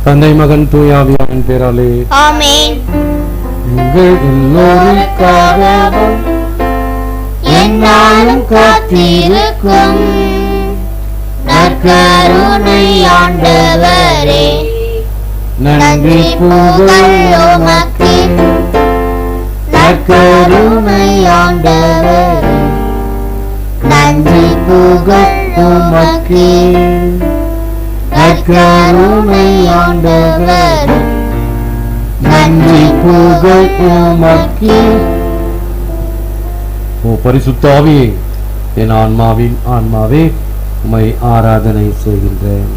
தந்தை மகன் தூயாவியாரின் பேராலே ஆமென். எங்கள் எல்லோருக்காகவும் என்னாலும் காத்திருக்கும் நற்கருணை ஆண்டவரே, நன்றி புகழ் உமக்கு. நற்கருணை ஆண்டவரே, நன்றி புகழ் உமக்கு. நற்கருணை ஆண்டவரே, நன்றி புகழ் உமக்கு. ஓ பரிசுத்த ஆவியே, என் ஆன்மாவே உம்மை ஆராதனை செய்கின்றேன்.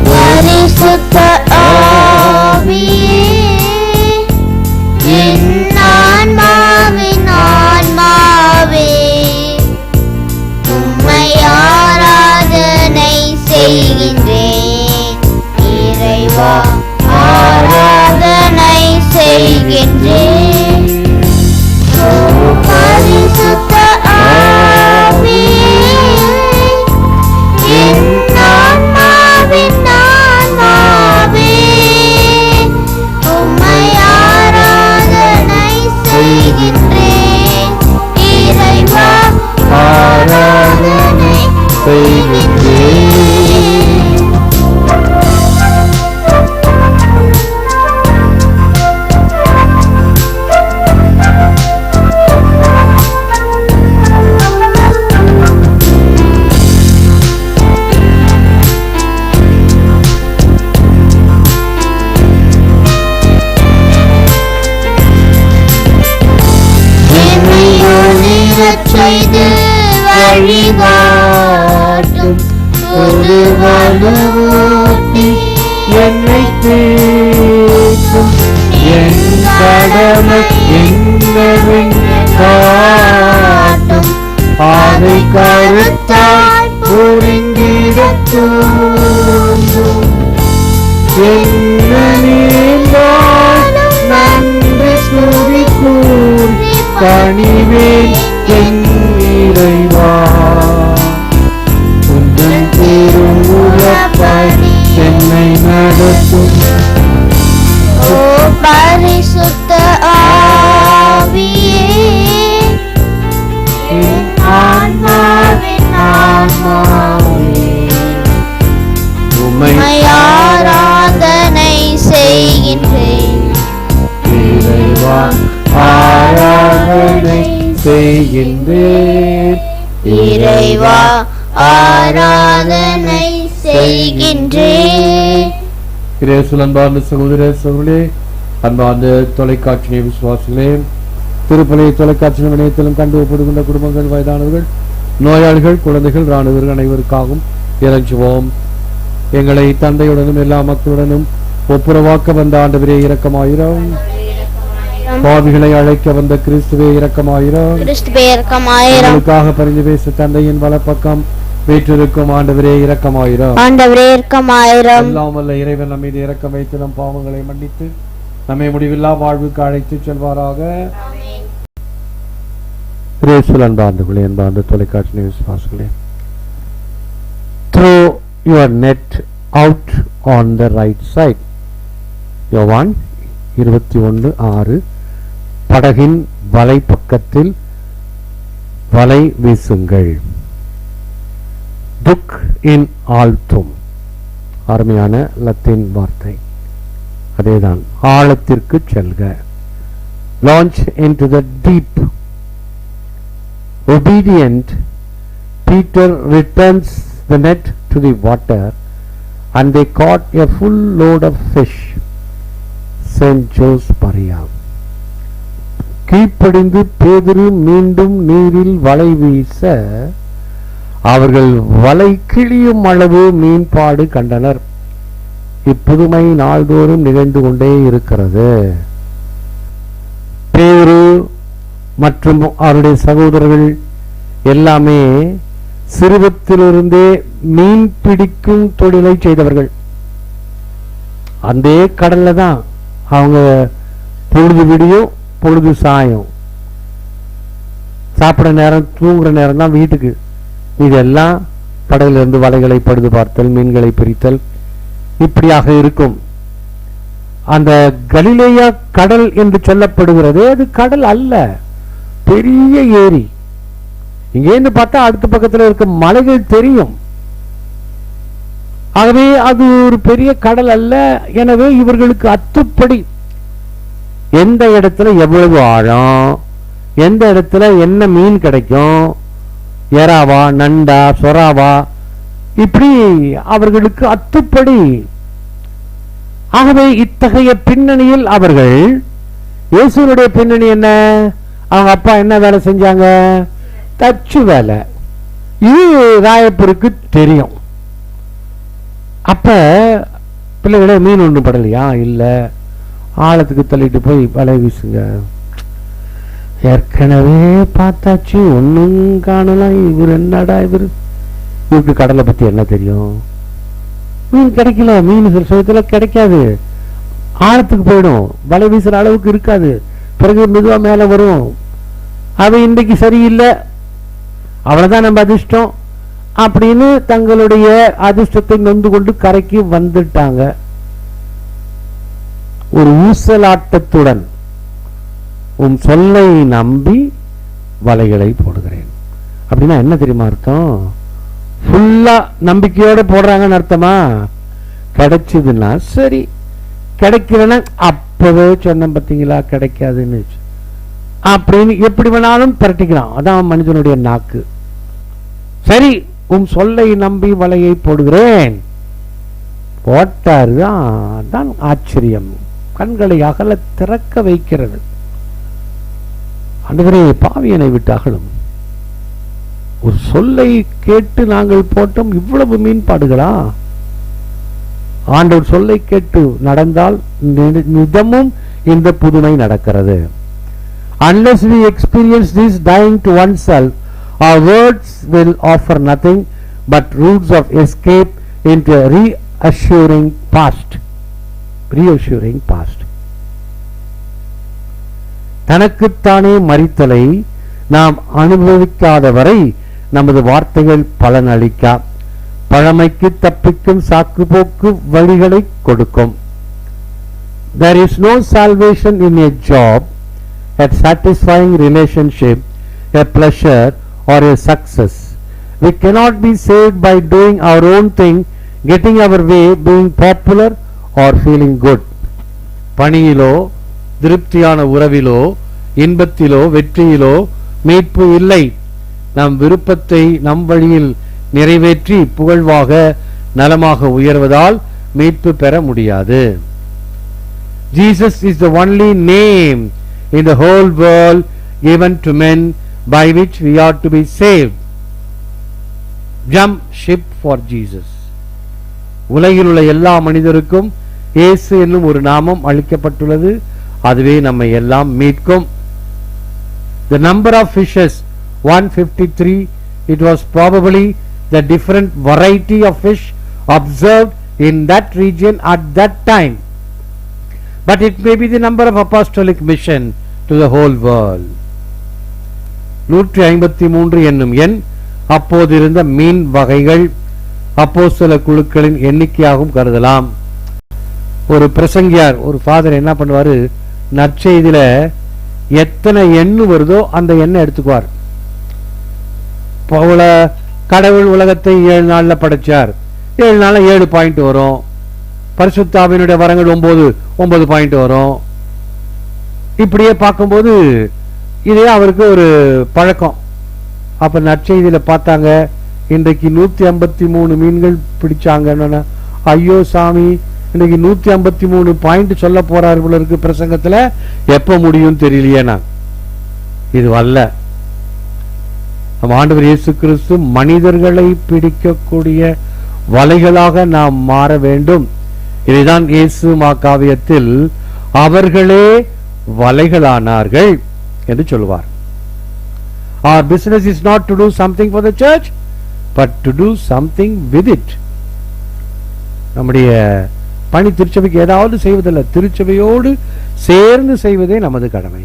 பரிசுத்த ஆவியே, என் ஆன்மாவின் ஆன்மாவே, உம்மை ஆராதனை செய்கின்றேன். இறைவா, ஆராதனை செய்கின்றேன். ஓ பரிசுத்த ஆவியே, என் ஆன்மாவின் ஆன்மாவே, உம்மை ஆராதனை செய்கின்றேன். இறைவா, ஆராதனை செய்கின்றேன். என்னை ஒளிரச் செய்து வழிகாட்டும் ஒரு வலுவூட்டி என்னை தேற்றும். என் கடமை என்னவென்று காட்டும். அதை கருத்தாய் புரிந்திடத் தூண்டும். என்ன நேர்ந்தாலும் நன்றி துதி கூறி பணிவேன் என் இறைவா. உந்தன் திருவுளப்படி என்னை நடத்தும். ஓ பரிசுத்த ஆவியே, என் ஆன்மாவின் ஆன்மாவே, உம்மை உம்மை ஆராதனை செய்கின்றேன். இறைவா ஆராதனை செய்கின்றேன். இறைவா, ஆராதனை செய்கின்றேன். கிரேசுல் அன்பார்ந்த சகோதர சகோதரர்களே, அன்பார்ந்த தொலைக்காட்சி விசுவாசிகளே, திருப்பலை தொலைக்காட்சி இணையத்திலும் கண்டு ஒப்படுகின்ற குடும்பங்கள், வயதானவர்கள், நோயாளிகள், குழந்தைகள், இராணுவர்கள் அனைவருக்காகவும் இறைஞ்சுவோம். எங்களை தந்தையுடனும் எல்லா மக்களுடனும் ஒப்புரவாக்க வந்த ஆண்டவரே இரக்கமாயிரம். பாவிகளை அழைக்க வந்த கிறிஸ்துவே இரக்கமாயிரம். கிறிஸ்துவே இரக்கமாயிரம். எங்களுக்காக பரிந்து பேச தந்தையின் வலப்பக்கம் வீற்றிருக்கும் ஆண்டவரே இரக்கமாயிரம். ஆண்டவரே இரக்கமாயிரம். எல்லாம் வல்ல இறைவன் நம் மீது இரக்கம் வைத்து நம் பாவங்களை மன்னித்து நம்மை முடிவில்லா வாழ்வுக்கு அழைத்து செல்வாராக. கிறிஸ்துவில் அன்பார்ந்தவர்களே, அன்பார்ந்த தொலைக்காட்சி விசுவாசிகளே, throw your net out on the right side. யோவான் 21:6. படகின் வலை பக்கத்தில் வலை வீசுங்கள். துக் இன் ஆல்தும், அருமையான லத்தீன் வார்த்தை. அதேதான், ஆழத்திற்கு செல்க. Launch into the deep. Obedient, Peter returns the net to the water and they caught a full load of fish. Saint Joseph Maria. கீழ்ப்படிந்து பேதுரு மீண்டும் நீரில் வலை வீச அவர்கள் வலை கிழியும் அளவு மீன்பாடு கண்டனர். இப்புதுமை நாள்தோறும் நிகழ்ந்து கொண்டே இருக்கிறது. பேதுரு மற்றும் அவருடைய சகோதரர்கள் எல்லாமே சிறுவத்திலிருந்தே மீன் பிடிக்கும் தொழிலை செய்தவர்கள். அந்த கடல்ல தான் அவங்க பொழுது விடியும், பொழுது சாயும், சாப்பிட நேரம், தூங்குற நேரம் தான் வீட்டுக்கு. இதெல்லாம் கடலிலிருந்து வலைகளை பழுது பார்த்தல், மீன்களை பிரித்தல், இப்படியாக இருக்கும். அந்த கலிலேயா கடல் என்று சொல்லப்படுகிறது, அது கடல் அல்ல, பெரிய ஏரி. இங்கேருந்து பார்த்தா அடுத்த பக்கத்தில் இருக்க மலைகள் தெரியும். ஆகவே அது ஒரு பெரிய கடல் அல்ல. எனவே இவர்களுக்கு அத்துப்படி எந்த இடத்துல எவ்வளவு ஆழம், எந்த இடத்துல என்ன மீன் கிடைக்கும், எறாவா, நண்டா, சொராவா, இப்படி அவர்களுக்கு அத்துப்படி. ஆகவே இத்தகைய பின்னணியில் அவர்கள், இயேசுனுடைய பின்னணி என்ன? அவங்க அப்பா என்ன வேலை செஞ்சாங்க? தச்சு வேலை. இது ராயப்பருக்கு தெரியும். அப்ப பிள்ளைகளே, மீன் ஒன்றும் படலையா? இல்ல, ஆழத்துக்கு தள்ளிட்டு போய் வலை வீசுங்க. ஏற்கனவே பார்த்தாச்சு, ஒன்னும் காணலாம். இவர் என்னடா இவருக்கு கடலை பத்தி என்ன தெரியும்? மீன் கிடைக்கல, மீன் சில சமயத்துல கிடைக்காது, ஆழத்துக்கு போயிடும், வலை வீசுற அளவுக்கு இருக்காது, பிறகு மெதுவா மேல வரும். அது இன்றைக்கு சரியில்லை, அவ்வளவுதான் நம்ம அதிர்ஷ்டம் அப்படின்னு தங்களுடைய அதிர்ஷ்டத்தை நொந்து கொண்டு கரைக்கு வந்துட்டாங்க. ஒரு ஊசலாட்டத்துடன் உன் சொல்லை நம்பி வலைகளை போடுகிறேன். அப்படின்னா என்ன தெரியுமா அர்த்தம்? ஃபுல்லா நம்பிக்கையோட போடுறாங்கன்னு அர்த்தமா? கிடைச்சதுன்னா சரி, கிடைக்கலன்னா அப்பவே சொன்ன பார்த்தீங்களா கிடைக்காதுன்னு அப்படின்னு எப்படி வேணாலும் பரட்டிக்கலாம். அதான் மனிதனுடைய நாக்கு. சரி, உன் சொல்லை நம்பி வலையை போடுகிறேன். போட்டாருதான் ஆச்சரியம், கண்களை அகல திறக்க வைக்கிறது. ஆண்டவரே, பாவியனை விட்டு அகலும். ஒரு சொல்லை கேட்டு நாங்கள் போட்டோம், இவ்வளவு மீன்பாடுகளா? ஆண்டவர் சொல்லை கேட்டு நடந்தால் நிதமும் இந்த புதுமை நடக்கிறது. Unless we experience this dying to oneself, our words will offer nothing but routes of escape into a reassuring past. Reassuring past. தனக்குத்தானே மரித்தலை நாம் அனுபவிக்காத வரை நமது வார்த்தைகள் பலனளிக்கா, பழமைக்கு தப்பிக்கும் சாக்கு போக்கு வழிகளை கொடுக்கும். There is no salvation in a job, a satisfying relationship, a pleasure or a success. We cannot be saved by doing our own thing, getting our way, being popular or feeling good. பணியிலோ, திருப்தியான உறவிலோ, இன்பத்திலோ, வெற்றியிலோ மீட்பு இல்லை. நம் விருப்பத்தை நம் வழியில் நிறைவேற்றி புகழ்வாக நலமாக உயர்வதால் மீட்பு பெற முடியாது. Jesus is the only name in the whole world given to men by which we are to be saved. Jump ship for Jesus. உலகில் உள்ள எல்லா மனிதருக்கும் இயேசு என்னும் ஒரு நாமம் அளிக்கப்பட்டுள்ளது. அதுவே நம்மை எல்லாம் மீட்கும். The number of fishes 153. It was probably the different variety of fish observed in that region at that time, but it may be the number of apostolic mission to the whole world. 153 என்னும் எண் அப்போது இருந்த மீன் வகைகள், அப்போஸ்தல குழுக்களின் எண்ணிக்கையாகவும் கருதலாம். ஒரு பிரசங்கியார், ஒரு ஃபாதர் என்ன பண்ணுவாரு, நற்செய்தியில எத்தனை எண்ணு வருதோ அந்த எண்ணை எடுத்துக்குவார். கடவுள் உலகத்தை 7 நாள்ல படைச்சார், 7 நாள்ல 7 பாயிண்ட் வரும். பரிசுத்தாவினுடைய வரங்கள் 9 பாயிண்ட் வரும். இப்படியே பார்க்கும்போது இதே அவருக்கு ஒரு பழக்கம். அப்ப நற்செய்தியில பார்த்தாங்க, இன்றைக்கு 153 மீன்கள் பிடிச்சாங்க. ஐயோ சாமி, இன்னைக்கு 153 பாயிண்ட் சொல்ல போறாரு போல இருக்கு பிரசங்கத்துல, எப்ப முடியும் தெரியலையே. இது அல்ல. நம் ஆண்டவர் இயேசு கிறிஸ்து மனிதர்களை பிடிக்கக்கூடிய வலைகளாக நாம் மாற வேண்டும். இதைதான் இயேசு மாகாவியத்தில் அவர்களே வலைகளானார்கள் என்று சொல்லுவார். Our business is not to do something for the church, but to do something with it. நம்முடைய பணி திருச்சபைக்கு ஏதாவது செய்வதில்லை, திருச்சபையோடு சேர்ந்து செய்வதே நமது கடமை.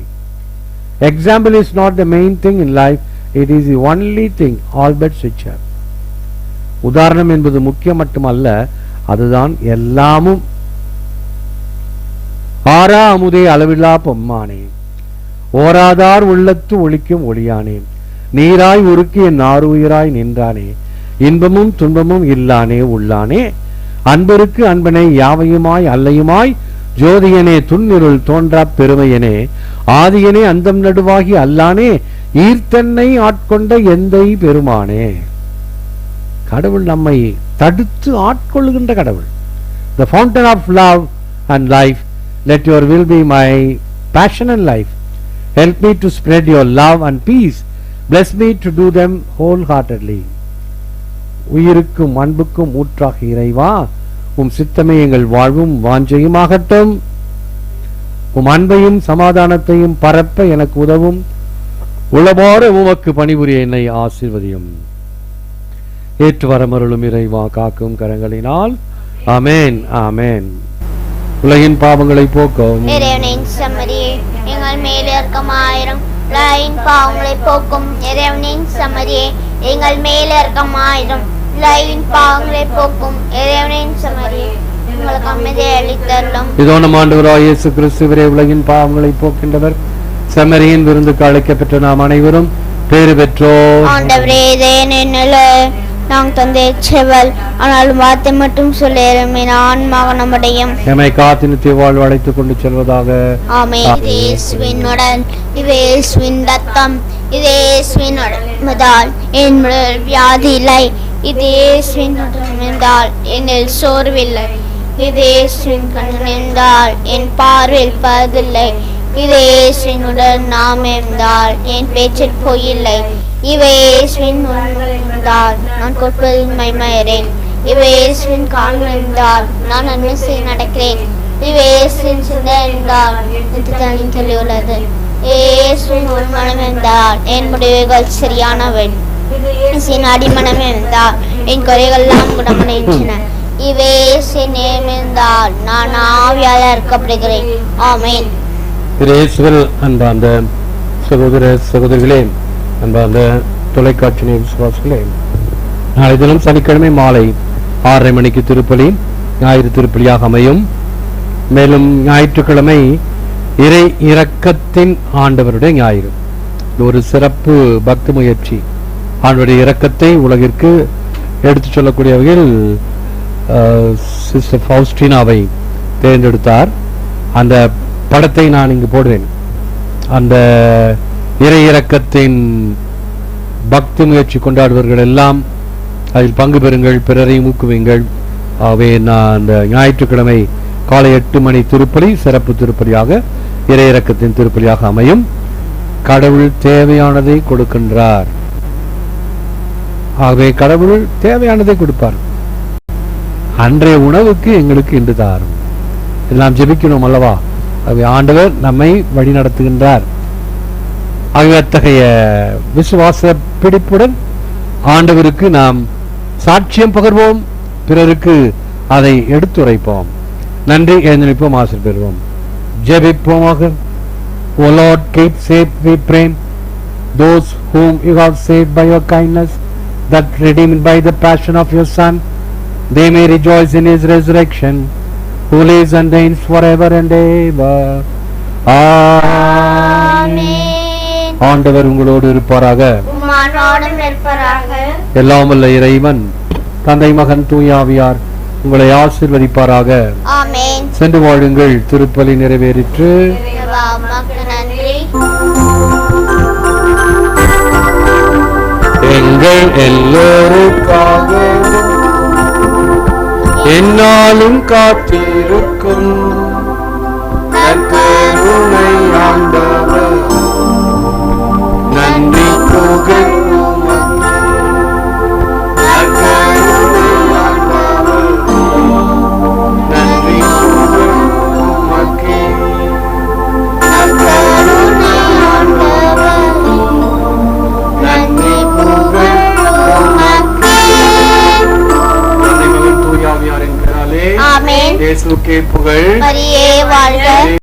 Example is not the main thing in life, it is the only thing all but switch up. உதாரணம் என்பது முக்கியம் மட்டுமல்ல, அதுதான் எல்லாமும். ஆரா அமுதே அளவில்லா பொம்மானே, ஓராதார் உள்ளத்து ஒளிக்கும் ஒளியானே, நீராய் உருக்கி என் ஆறுயிராய் நின்றானே, இன்பமும் துன்பமும் இல்லானே உள்ளானே, அன்பருக்கு அன்பனை யாவையுமாய் அல்லையுமாய் ஜோதியனே, துன்னிருள் தோன்றா பெருமையனே, ஆதியனே, அந்தம் நடுவாகி அல்லானே, ஈர்த்தன்னை ஆட்கொண்ட எந்தை பெருமானே. கடவுள் நம்மை தடுத்து ஆட்கொள்ளுகின்ற கடவுள். The fountain of love and life, let your will be my passion and life. Help me to spread your love and peace. Bless me to do them wholeheartedly. உயிருக்கும் அன்புக்கும் ஊற்றாக இறைவா, உம் சித்தமே எங்கள் வாழ்வும் வாஞ்சையுமாகட்டும். உம் அன்பையும் சமாதானத்தையும் பரப்ப எனக்கு உதவும். உளமாற உமக்கு பணிபுரிய என்னை ஆசீர்வதியும். ஏற்று வரமருளும் இறைவா, காக்கும் கரங்களினால். ஆமென், ஆமென். உலகின் பாவங்களை போக்கும் இறைவனின் சம்மதியே எங்கள் மேல் இரக்கமாயிரும். உலகின் பாவங்களை போக்கும் இறைவனின் சம்மதியே எங்கள் மேல் இரக்கமாயிரும். உலகின் பாவங்களை போக்கும் இறைவனின் சம்மதியே எங்களுக்கு அமைதியை அளித்தருளும். இதோ நம் ஆண்டவராகிய இயேசு கிறிஸ்துவரே, உலகின் பாவங்களை போக்கின்றவர், செம்மறியின் விருந்துக்கு அழைக்கப்பட்ட நாம் அனைவரும் பேறு பெற்றோர். ஆண்டவரே, இதே நின்னல நாங்கள் தந்தை செவல், ஆனால் வார்த்தை மட்டும் சொல்லிடும் ஆன்மாக நம்முடைய எமை காத்து நித்திய வாழ்வு அழைத்துக் கொண்டு செல்வதாக. ஆமென். இது இயேசுவின் உடல், இது இயேசுவின் ரத்தம், இது இயேசுவின் உடம்புதால் என் உடல் வியாதி இல்லை. இது இயேசுவின் உடம்புதால் என்னில் சோர்வில்லை. இது இயேசுவின் கண்ணிருந்தால் என் பார்வையில் பழுதில்லை. இது இயேசுவின் உடல் நாம் இருந்தால் என் பேச்சில் பொய்யில்லை. இவை இயேசுவின் உடம்புதால் நான் கொடுப்பதில் மைமயறேன். இவை இயேசுவின் கால்கள் இருந்தால் நான் நன்மை செய்ய நடக்கிறேன். இவை இயேசுவின் சிந்தை இருந்தால் நித்தியத்தின் சொல்லி உள்ளது. இயேசுவின் உள்மனம் இருந்தால் என் முடிவுகள் சரியானவை. இயேசுவின் அடிமனம் இருந்தால் என் குறைகள் எல்லாம் குணமடைகின்றன. இவை இயேசுவின் நேயம் இருந்தால் நான் ஆவியால் அறுக்கப்படுகிறேன். ஆமென். இயேசுவில் அன்பார்ந்த சகோதர சகோதரிகளே, அன்பார்ந்த தொலைக்காட்சி விசுவாசிகளே, நாளை தினம் சனிக்கிழமை மாலை 6:30 மணிக்கு திருப்பலி ஞாயிறு திருப்பலியாக அமையும். மேலும் ஞாயிற்றுக்கிழமை இறை இரக்கத்தின் ஆண்டவருடைய ஞாயிறு. இது ஒரு சிறப்பு பக்தி முயற்சி. ஆண்டவருடைய இரக்கத்தை உலகிற்கு எடுத்துச் சொல்லக்கூடிய வகையில் சிஸ்டர் ஃபவுஸ்டினாவை தேர்ந்தெடுத்தார். அந்த படத்தை நான் இங்கு போடுவேன். அந்த இறை இரக்கத்தின் பக்தி முயற்சி கொண்டாடுவர்கள் எல்லாம் அதில் பங்கு பெறுங்கள், பிறரையும் ஊக்குவிங்கள். ஆகவே நான் அந்த ஞாயிற்றுக்கிழமை காலை 8 மணி திருப்பலி சிறப்பு திருப்பலியாக இறை இரக்கத்தின் திருப்பலியாக அமையும். கடவுள் தேவையானதை கொடுக்கின்றார். ஆகவே கடவுள் தேவையானதை கொடுப்பார். அன்றைய உணவுக்கு எங்களுக்கு இன்று தாரும். நாம் ஜெபிக்கணும் அல்லவா? ஆகவே ஆண்டவர் நம்மை வழி நடத்துகின்றார். ஆகவே அத்தகைய விசுவாச பிடிப்புடன் ஆண்டவருக்கு நாம் சாட்சியம் பகர்வோம், பிறருக்கு அதை எடுத்துரைப்போம். நன்றி எழுந்திருப்போம், ஆசீர் பெறுவோம். ஜெபிப்போமாக. O Lord, keep safe, we pray, those whom you have saved by your kindness, that redeemed by the passion of your Son, they may rejoice in his resurrection, who lives and reigns forever and ever. Amen. ஆண்டவர் உங்களோடு இருப்பாராக. எல்லாம் வல்ல இறைவன் தந்தை, மகன், தூய ஆவியார் உங்களை ஆசீர்வதிப்பாராக. ஆமென். சென்று வாழுங்கள். திருப்பலி நிறைவேறிற்று. எங்கள் எல்லோருக்காக என்னாலும் காத்திருக்கும் நற்கருணை ஆண்டவர், நன்றி புகழ் இயேசுக்கே புகழ். மரியே வாழ்க.